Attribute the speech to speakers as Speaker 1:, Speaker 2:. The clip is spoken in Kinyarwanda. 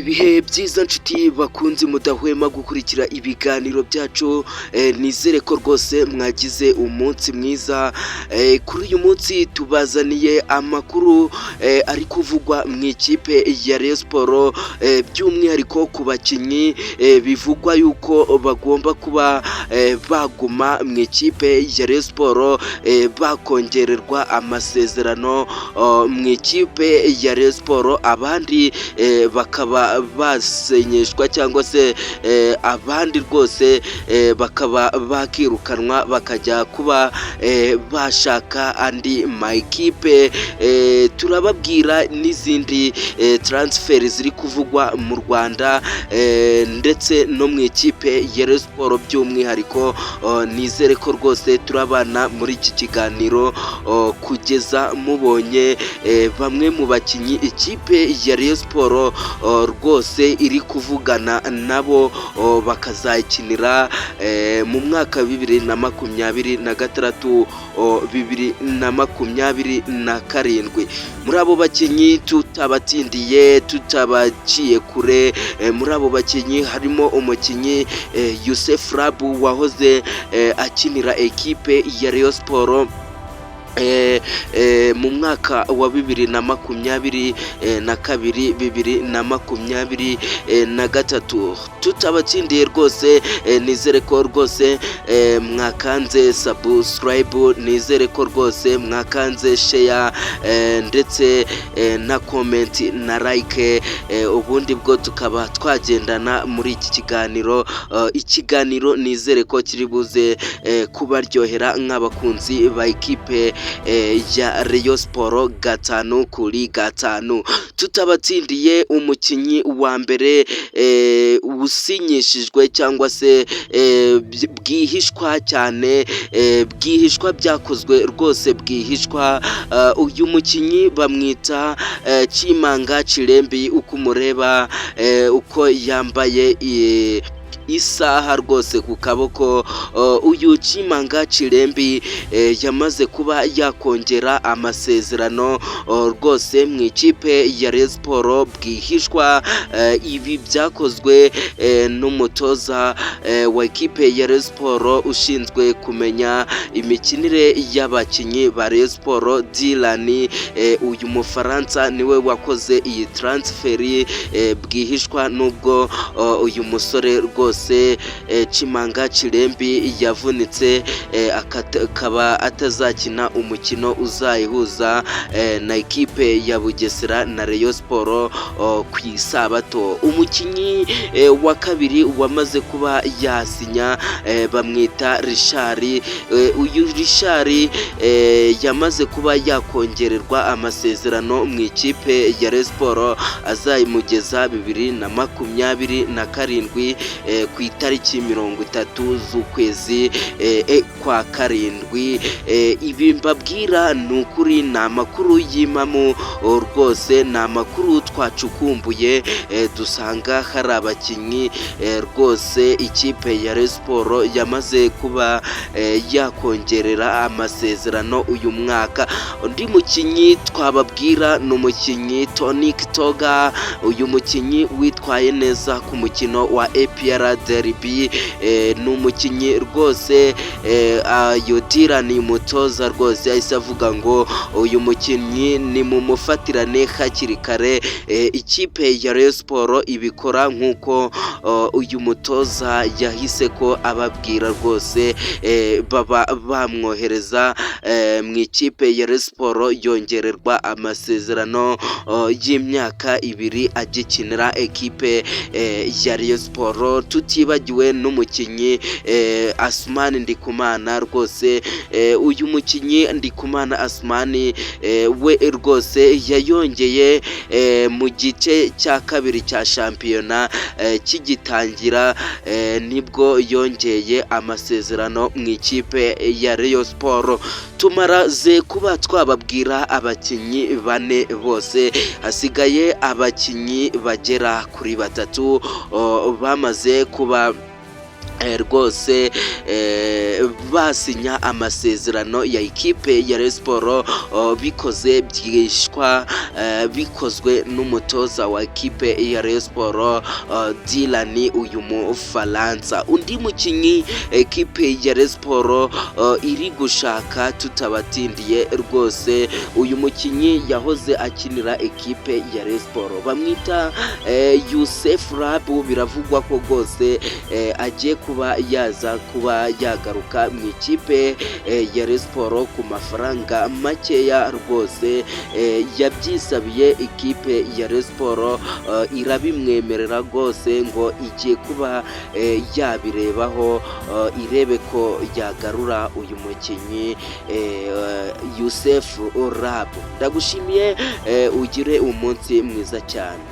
Speaker 1: ibihe byiza nshuti bakunze mudahwema gukurikira ibiganiro byacu, nizere ko rwose mwagize umunsi mwiza. Kuri uyu munsi tubazaniye amakuru ari kuvugwa mu ikipe ya Rayon Sports, by'umwihariko ku bakinnyi bivugwa yuko bagomba kuba baguma mu ikipe ya Rayon Sports, bakongererwa amasezerano mu ikipe ya Rayon Sports, abandi bakaba basenyeshwa cyangwa se abandi rwose bakaba bakirukanwa bakajya kuba bashaka andi makipe. Turababwira n'izindi transfer ziri kuvugwa mu Rwanda ndetse no mu ikipe ya Rayon Sports by'umwihariko. Nizere ko rwose turabana muri iki kiganiro kugeza mubonye bamwe mu bakinnyi ikipe ya Rayon Sports rwose iri kuvugana nabo bakazayikinira mu mwaka wa 2026 2027. muri abo bakinnyi tutabatindiye tutabaciye kure, muri abo bakinnyi harimo umukinnyi Youssef Rabu wahoze akinira ekipe ya Rayon Sports mu mwaka wa 2022 2023. tutabatsindiye rwose, nizere ko rwose mwakanze subscribe, nizere ko rwose mwakanze share ndetse na comment na like, ubundi bwo tukaba twagendana muri iki kiganiro. Ikiganiro nizere ko kiri buze kubaryohera nk'abakunzi ba ekipe ya Rayon Sports 5-5. tutabatsindiye umukinnyi wa mbere usinyishijwe cyangwa se bwihishwa cyane, bwihishwa byakozwe rwose bwihishwa. Uyu mukinnyi bamwita Chimanga Chirembi, uko umureba uko yambaye isaha rwose ku kaboko. Uyu Chimanga Chirembi yamaze kuba yakongera amasezerano rwose mu ikipe ya Rayon Sports bwihishwa. Ibi byakozwe n'umutoza wa ekipe ya Rayon Sports ushinzwe kumenya imikinire y'abakinnyi ba Rayon Sports, Dylan. Uyu Mufaransa niwe wakoze iyi transfer bwihishwa, nubwo uyu musore rwose Chimanga Chirembi yavunitse akaba atazakina umukino uzayihuza na ekipe ya Bugesera na Rayon Sports ku isabato. Umukinnyi wa kabiri wamaze kuba yasinya bamwita Richard. Uyu Richard yamaze kuba yakongererwa amasezerano mu ikipe ya Rayon Sports, azayimugeza 2027 ku itariki 30 z'ukwezi kwa karindwi. Ibi mbabwira ni ukuri, ni amakuru y'impamo rwose, ni amakuru twacukumbuye dusanga hari abakinnyi rwose ikipe ya Rayon Sports yamaze kuba yakongerera amasezerano uyu mwaka. Undi mukinnyi twababwira ni umukinnyi Tonic Toga. uyu mukinnyi witwaye neza ku mukino wa APR Derby, ni umukinnyi rwose Yodira ni mutoza rwose ahise avuga ngo uyu mukinnyi ni mu mufatirane hakiri kare. Ikipe ya Rayon Sports ibikora nk'uko uyu mutoza yahise ko ababwira rwose, baba bamwohereza mu ikipe ya Rayon Sports yongererwa amasezerano y'imyaka 2 agikinira ekipe ya Rayon Sports. Tutibagiwe n'umukinnyi Asmani Ndikumana rwose. Uyu mukinnyi Ndikumana Asmani we rwose yayongeye mu gice cya kabiri cya shampiyona kigitangira, nibwo yongeye amasezerano mu ikipe ya Rayon Sports. Tumaraze kuba twababwira abakinnyi 4 bose, hasigaye abakinnyi bagera kuri 3 bamaze kuba rwose basinya amasezerano ya ikipe ya Rayon Sports bikoze byishwa bikozwe n'umutoza wa ikipe ya Rayon Sports Dylan uyu Mufaransa. Undi mukinnyi ikipe ya Rayon Sports iri gushaka tutabatindiye rwose, uyu mukinnyi yahoze akinira ikipe ya Rayon Sports bamwita Youssef Rabu. Biravugwa ko rwose agiye kuba yaza kuba yagaruka mu ikipe ya Rayon Sports ku mafaranga makeya rwose, yabyisabiye ikipe ya Rayon Sports irabimwemerera rwose ngo igiye kuba yabirebaho irebe ko yagarura uyu mukinnyi Youssef Rabu. Ndagushimiye, ugire umunsi mwiza cyane.